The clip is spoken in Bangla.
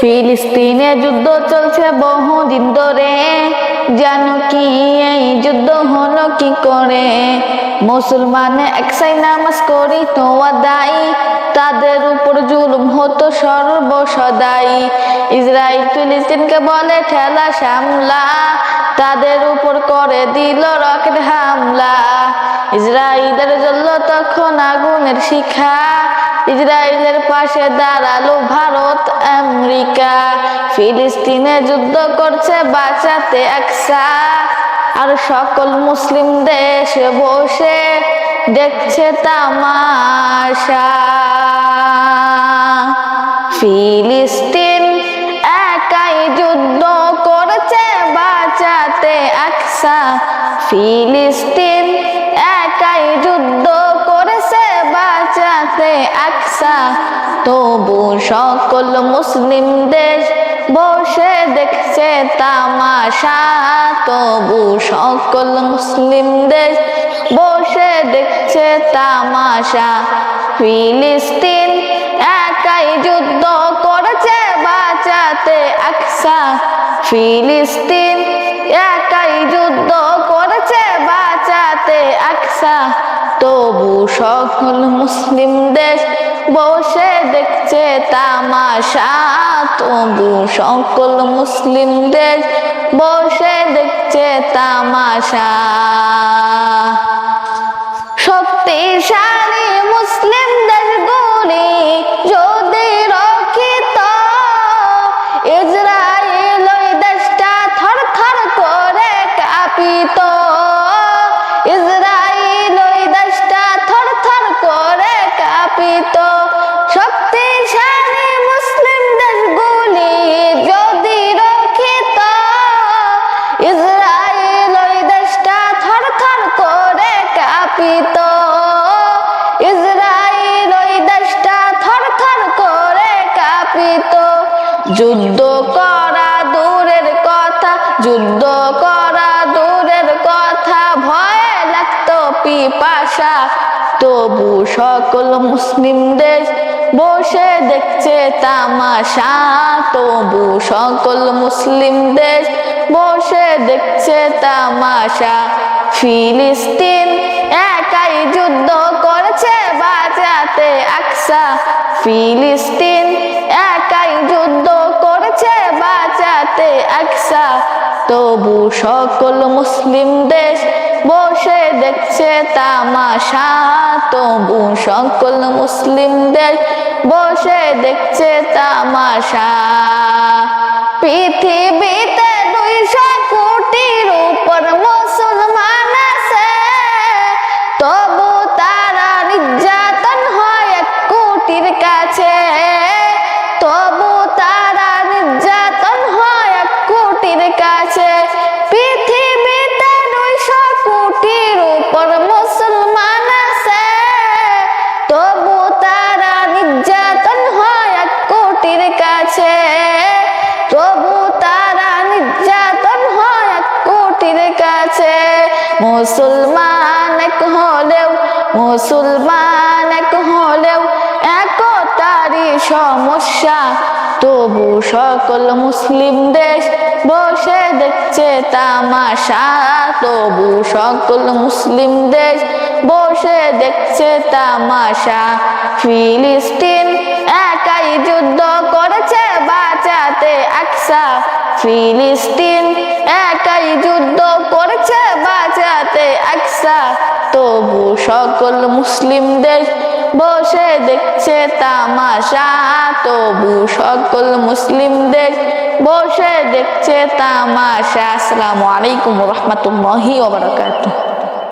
ফিলিস্তিনে যুদ্ধ চলছে বহুদিন ধরে, জানো কি এই যুদ্ধ হলো কি করে? মুসলমানে একসাই নামাজ করিত আদায়, তাদের উপর জুলুম হতো সর্বসদাই। ইসরাইল ফিলিস্তিনকে বলে ঠেলা সামলা, তাদের উপর করে দিল রকেট হামলা। ইসরাইলের জ্বলল তখন আগুনের শিখা, ইসরায়েলের পাশে দাঁড়ালো ভারত আমেরিকা। ফিলিস্তিনে যুদ্ধ করছে বাঁচাতে আকসা, আর সকল মুসলিম দেশ বসে দেখছে তামাশা। ফিলিস্তিন একাই যুদ্ধ করছে বাঁচাতে আকসা, ফিলিস্তিন একাই যুদ্ধ করেছে বাঁচাতে আকসা। তবু সকল মুসলিম দেশ বসে দেখছে তামাশা, তবু সকল মুসলিম দেশ বসে দেখছে তামাশা। ফিলিস্তিন একাই যুদ্ধ করেছে বাঁচাতে আকসা, ফিলিস্তিন একাই যুদ্ধ করেছে বাঁচাতে আকসা। তবু সকল মুসলিম দেশ বসে দেখছে তামাশা, তবু সকল মুসলিম দেশ বসে দেখছে তামাশা। শক্তিশালী মুসলিম দেশগুলি যদি রক্ষিত, ইসরায়েল ওই দেশটা থর থর করে কাঁপিত। ইসরায়েল ওই দেশটা থর থর করে কাঁপিত। শক্তিশালী মুসলিম দেশগুলি যদি রক্ষিত, ইসরায়েল ওই দেশটা থর থর করে কাঁপিত। ইসরায়েল ওই দেশটা থর থর করে কাঁপিত। যুদ্ধ করা দূরের কথা, যুদ্ধ করা দূরের কথা, ভয় লাগতো পিপাসা। তবু সকল মুসলিম দেশ বসে দেখছে তামাশা, তবু সকল মুসলিম দেশ বসে দেখছে তামাশা। ফিলিস্তিন একাই যুদ্ধ করেছে বাঁচাতে আকসা, ফিলিস্তিন একাই যুদ্ধ করেছে বাঁচাতে আকসা। তবু সকল মুসলিম দেশ বসে দেখছে তামাশা, তবু সকল মুসলিম দেশ বসে দেখছে তামাশা। পৃথিবীতে 200 কোটির উপর মুসলমান আছে, তবু তারা নির্যাতন হয় 1 কোটির কাছে। তবু তারা নির্যাতন হয় 1 কোটির কাছে। পৃথিবীতে 200 কোটির উপর মুসলমান আছে, তবু তারা নির্যাতন হয় 1 কোটির কাছে। তবু তারা নির্যাতন হয় 1 কোটির কাছে। মুসলমান এক হলেও, মুসলমান এক হলেও একতারই সমস্যা। তবু সকল মুসলিম দেশ বসে দেখছে তামাশা, তবু সকল মুসলিম দেশ বসে দেখছে তামাশা। ফিলিস্তিন একাই যুদ্ধ করেছে বাঁচাতে আকসা, ফিলিস্তিন একাই যুদ্ধ করেছে বাঁচাতে আকসা। তবু সকল মুসলিম দেশ বসে দেখছে তামাশা, তবু সকল মুসলিম দেশ বসে দেখছে তামাশা। আসসালামু আলাইকুম ওয়া রাহমাতুল্লাহি ওয়া বারাকাতুহু।